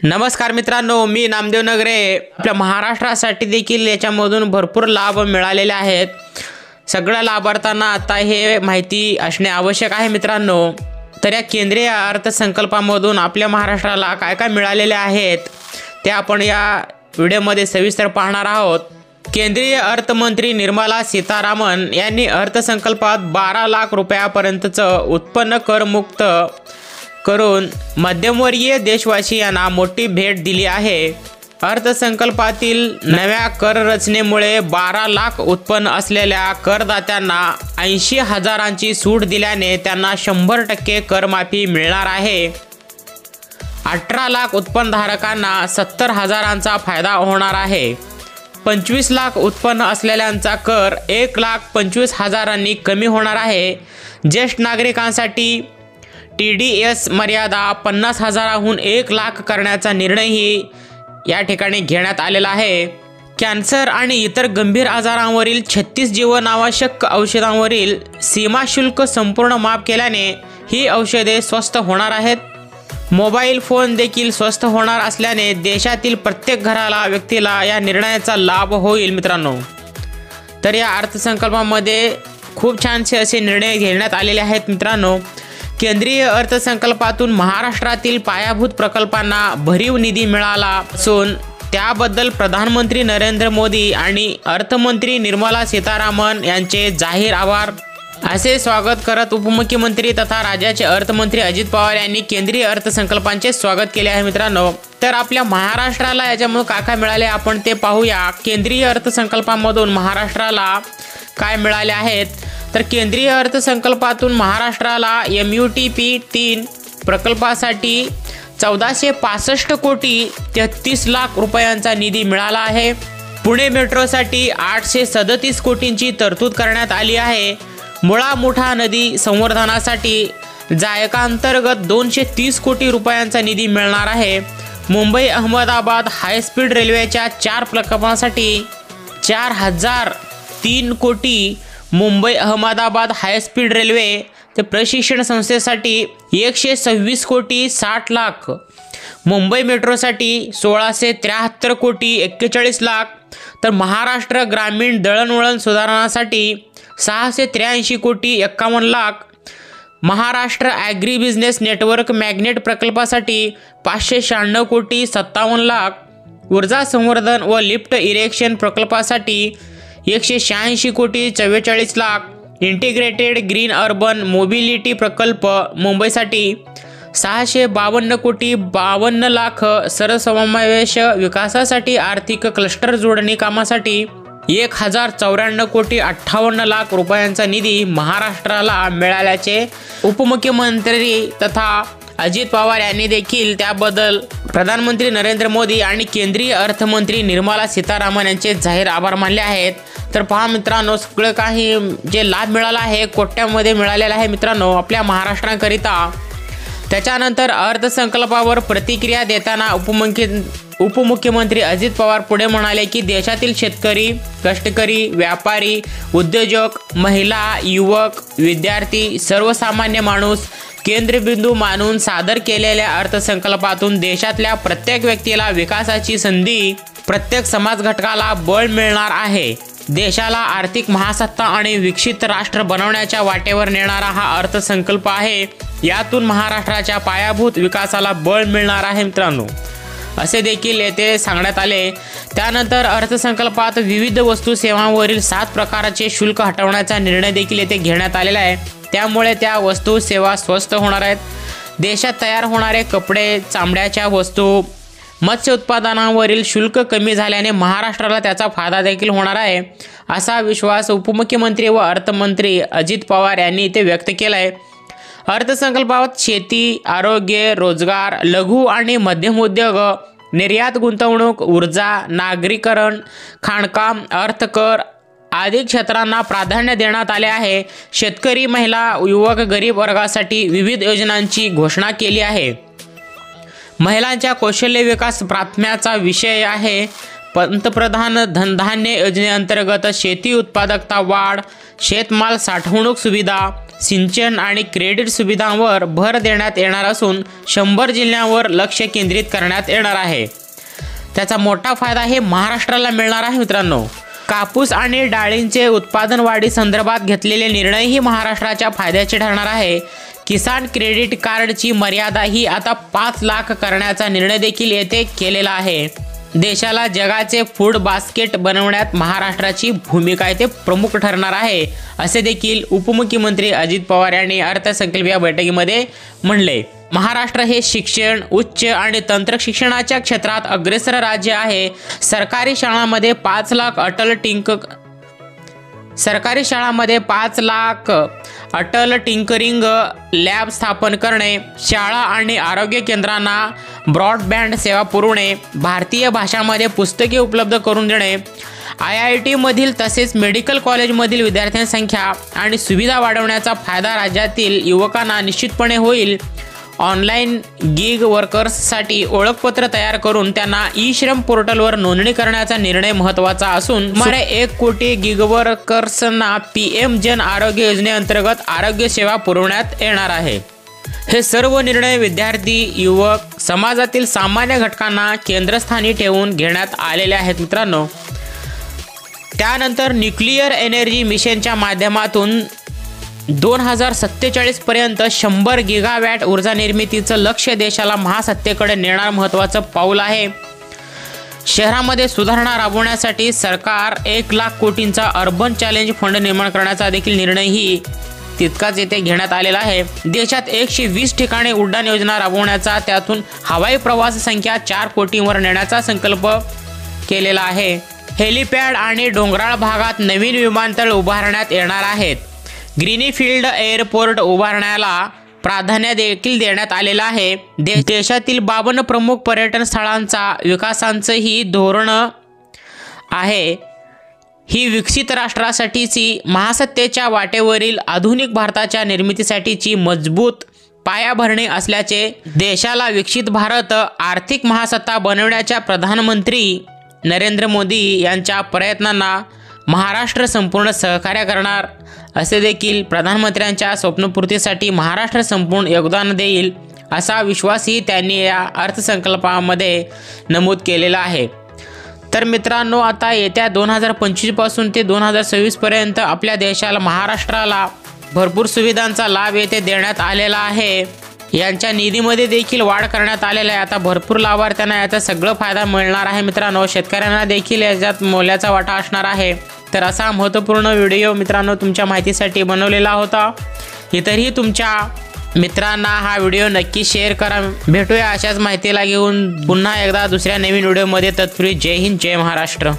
नमस्कार मित्रांनो, मी नामदेव नगरे। आपल्या महाराष्ट्रासाठी देखील याच्यामधून भरपूर लाभ मिळालेले आहेत। सगळ्या लाभार्थ्यांना आता हे माहिती असणे आवश्यक आहे मित्रांनो। तर या केंद्रीय अर्थसंकल्पामधून आपल्या महाराष्ट्राला काय काय मिळालेले आहेत ते आपण या व्हिडिओमध्ये सविस्तर पाहणार आहोत। केंद्रीय अर्थमंत्री निर्मला सीतारामन यांनी अर्थसंकल्पात 12 लाख रुपयापर्यंतचं उत्पन्न करमुक्त करून मध्यमवर्गीय देशवासियांना मोठी भेट दिली आहे। अर्थसंकल्पातील नव्या कर रचनेमुळे 12 लाख उत्पन्न असलेल्या करदात्यांना 80,000ची सूट दिल्याने त्यांना 100% करमाफी मिळणार आहे। 18 लाख उत्पन्नधारकांना 70,000चा फायदा होणार आहे। 25 लाख उत्पन्न असलेल्यांचा कर 1,25,000 कमी होणार आहे। ज्येष्ठ नागरिकांसाठी TDS मर्यादा 50,000हून 1 लाख करण्याचा निर्णयही या ठिकाणी घेण्यात आलेला आहे। कॅन्सर आणि इतर गंभीर आजारांवरील 36 जीवनावश्यक औषधांवरील सीमा शुल्क संपूर्ण माफ केल्याने ही औषधे स्वस्त होणार आहेत। मोबाईल फोन देखील स्वस्त होणार असल्याने देशातील प्रत्येक व्यक्तीला या निर्णयाचा लाभ होईल मित्रांनो। तर या अर्थसंकल्पामध्ये खूप छानसे असे निर्णय घेण्यात आलेले आहेत मित्रांनो। केंद्रीय अर्थसंकल्पातून महाराष्ट्रातील पायाभूत प्रकल्पांना भरीव निधी मिळाला असून त्याबद्दल प्रधानमंत्री नरेंद्र मोदी आणि अर्थमंत्री निर्मला सीतारामन यांचे जाहीर आभार। असे स्वागत करत उपमुख्यमंत्री तथा राज्याचे अर्थमंत्री अजित पवार यांनी केंद्रीय अर्थसंकल्पांचे स्वागत केले आहे मित्रांनो। तर आपल्या महाराष्ट्राला याच्यामुळे काय काय मिळाले आपण ते पाहूया। केंद्रीय अर्थसंकल्पामधून महाराष्ट्राला काय मिळाले आहेत तर केंद्रीय अर्थसंकल्पातून महाराष्ट्राला MUTP 3 प्रकल्पासाठी 1465 कोटी 33 लाख रुपयांचा निधी मिळाला आहे। पुणे मेट्रोसाठी 837 कोटींची तरतूद करण्यात आली आहे। मुळा मुठा नदी संवर्धनासाठी जायका अंतर्गत 230 कोटी रुपयांचा निधी मिळणार आहे। मुंबई अहमदाबाद हायस्पीड रेल्वेच्या 4 प्रकल्पांसाठी 4003 कोटी, मुंबई अहमदाबाद हायस्पीड रेल्वे ते प्रशिक्षण संस्थेसाठी 126 कोटी 60 लाख, मुंबई मेट्रोसाठी 1673 कोटी 41 लाख, तर महाराष्ट्र ग्रामीण दळणवळण सुधारणासाठी 683 कोटी 51 lakh, Maharashtra agri business network magnet प्रकल्पासाठी 596 कोटी 57 लाख, ऊर्जा संवर्धन व लिफ्ट इरेक्शन प्रकल्पासाठी 186 कोटी 44 lakh, integrated green urban mobility प्रकल्प मुंबईसाठी 652 कोटी 52 लाख, सर्वसमावेश विकासासाठी आर्थिक क्लस्टर जोडणी कामासाठी 1094 कोटी 58 लाख रुपयांचा निधी महाराष्ट्राला मिळाल्याचे उपमुख्यमंत्री तथा अजित पवार यांनी देखील त्याबद्दल प्रधानमंत्री नरेंद्र मोदी आणि केंद्रीय अर्थमंत्री निर्मला सीतारामन यांचे जाहीर आभार मानले आहेत। तर पहा मित्रांनो, सगळं काही जे लाभ मिळाला आहे कोट्यामध्ये मिळालेला आहे मित्रांनो आपल्या महाराष्ट्राकरिता। त्याच्यानंतर अर्थसंकल्पावर प्रतिक्रिया देताना उपमुख्यमंत्री अजित पवार पुढे म्हणाले की देशातील शेतकरी, कष्टकरी, व्यापारी, उद्योजक, महिला, युवक, विद्यार्थी, सर्वसामान्य माणूस केंद्रबिंदू मानून सादर केलेल्या अर्थसंकल्पातून देशातल्या प्रत्येक व्यक्तीला विकासाची संधी, प्रत्येक समाज घटकाला बळ मिळणार आहे। देशाला आर्थिक महासत्ता आणि विकसित राष्ट्र बनवण्याच्या वाटेवर नेणारा हा अर्थसंकल्प आहे। यातून महाराष्ट्राच्या पायाभूत विकासाला बळ मिळणार आहे मित्रांनो, असे देखील येथे सांगण्यात आले। त्यानंतर अर्थसंकल्पात विविध वस्तू सेवांवरील 7 प्रकारचे शुल्क हटवण्याचा निर्णय देखील येथे घेण्यात आलेला आहे। त्यामुळे त्या वस्तू सेवा स्वस्त होणार आहेत। देशात तयार होणारे कपडे, चामड्याच्या वस्तू, मत्स्य उत्पादनांवरील शुल्क कमी झाल्याने महाराष्ट्राला त्याचा फायदा देखील होणार आहे, असा विश्वास उपमुख्यमंत्री व अर्थमंत्री अजित पवार यांनी इथे व्यक्त केला आहे। अर्थसंकल्पात शेती, आरोग्य, रोजगार, लघु आणि मध्यम उद्योग, निर्यात, गुंतवणूक, ऊर्जा, नागरीकरण, खाणकाम, अर्थकर आदी क्षेत्रांना प्राधान्य देण्यात आले आहे। शेतकरी, महिला, युवक, गरीब वर्गासाठी विविध योजनांची घोषणा केली आहे। महिलांच्या कौशल्य विकास प्राथम्याचा विषय आहे। पंतप्रधान धनधान्य योजनेअंतर्गत शेती उत्पादकता वाढ, शेतमाल साठवणूक सुविधा, सिंचन आणि क्रेडिट सुविधांवर भर देण्यात येणार असून 100 जिल्ह्यांवर लक्ष केंद्रित करण्यात येणार आहे। त्याचा मोठा फायदा हे महाराष्ट्राला मिळणार आहे मित्रांनो। कापूस आणि डाळींचे उत्पादन वाढी संदर्भात घेतलेले निर्णयही महाराष्ट्राच्या फायद्याचे ठरणार आहे। किसान क्रेडिट कार्डची मर्यादा ही आता 5 लाख करण्याचा निर्णय देखील येथे केलेला आहे। देशाला जगाचे फूड बास्केट बनवण्यात महाराष्ट्राची भूमिका येथे प्रमुख ठरणार आहे, असे देखील उपमुख्यमंत्री अजित पवार यांनी अर्थसंकल्पीय बैठकीमध्ये म्हणले। महाराष्ट्र हे शिक्षण, उच्च आणि तंत्र शिक्षणाच्या क्षेत्रात अग्रेसर राज्य आहे। सरकारी शाळांमध्ये 5 लाख अटल टिंकरिंग लॅब स्थापन करणे, शाळा आणि आरोग्य केंद्रांना ब्रॉडबँड सेवा पुरवणे, भारतीय भाषांमध्ये पुस्तके उपलब्ध करून देणे, IIT मधील तसेच मेडिकल कॉलेजमधील विद्यार्थ्यांची संख्या आणि सुविधा वाढवण्याचा फायदा राज्यातील युवकांना निश्चितपणे होईल। ऑनलाईन गिग वर्कर्ससाठी ओळखपत्र तयार करून त्यांना ई-श्रम पोर्टलवर नोंदणी करण्याचा निर्णय महत्त्वाचा असून सुमारे 1 कोटी गिग वर्कर्सना PM जन आरोग्य योजनेअंतर्गत आरोग्य सेवा पुरवण्यात येणार आहे। हे सर्व निर्णय विद्यार्थी, युवक, समाजातील सामान्य घटकांना केंद्रस्थानी ठेवून घेण्यात आलेले आहेत मित्रांनो। त्यानंतर न्यूक्लिअर एनर्जी मिशनच्या माध्यमातून 2047 पर्यंत 100 गिगावॅट ऊर्जा निर्मितीचं लक्ष्य देशाला महासत्तेकडे नेणार महत्त्वाचं पाऊल आहे। शहरामध्ये सुधारणा राबवण्यासाठी सरकार 1 लाख कोटींचा अर्बन चॅलेंज फंड निर्माण करण्याचा देखील निर्णयही तितकाच येथे घेण्यात आलेला आहे। देशात 120 ठिकाणी उड्डाण योजना राबवण्याचा, त्यातून हवाई प्रवास संख्या 4 कोटींवर नेण्याचा संकल्प केलेला आहे। हेलिपॅड आणि डोंगराळ भागात नवीन विमानतळ उभारण्यात येणार आहेत। ग्रीनफील्ड एअरपोर्ट उभारण्याला प्राधान्य देखील देण्यात आलेलं आहे। देशातील 52 प्रमुख पर्यटन स्थळांचा विकासांचंही धोरण आहे। ही विकसित राष्ट्रासाठीची महासत्तेच्या वाटेवरील आधुनिक भारताच्या निर्मितीसाठीची मजबूत पायाभरणी असल्याचे, देशाला विकसित भारत आर्थिक महासत्ता बनवण्याच्या प्रधानमंत्री नरेंद्र मोदी यांच्या प्रयत्नांना महाराष्ट्र संपूर्ण सहकार्य करणार, असे देखील प्रधानमंत्र्यांच्या स्वप्नपूर्तीसाठी महाराष्ट्र संपूर्ण योगदान देईल, असा विश्वासही त्यांनी या अर्थसंकल्पामध्ये नमूद केलेला आहे। तर मित्रांनो, आता येत्या 2025 पासून ते 2026 पर्यंत आपल्या देशाला, महाराष्ट्राला भरपूर सुविधांचा लाभ येथे देण्यात आलेला आहे। यांच्या निधीमध्ये देखील वाढ करण्यात आलेला आहे। आता भरपूर लाभार्थ्यांना याचा सगळं फायदा मिळणार आहे मित्रांनो। शेतकऱ्यांना देखील याच्यात मोलाचा वाटा असणार आहे। तर असा महत्त्वपूर्ण व्हिडिओ मित्रांनो तुमच्या माहितीसाठी बनवलेला होता। इतरही तुमच्या मित्रांना हा व्हिडिओ नक्की शेअर करा। भेटूया अशाच माहितीला घेऊन पुन्हा एकदा दुसऱ्या नवीन व्हिडिओमध्ये। तत्पूर्वी जय हिंद, जय महाराष्ट्र।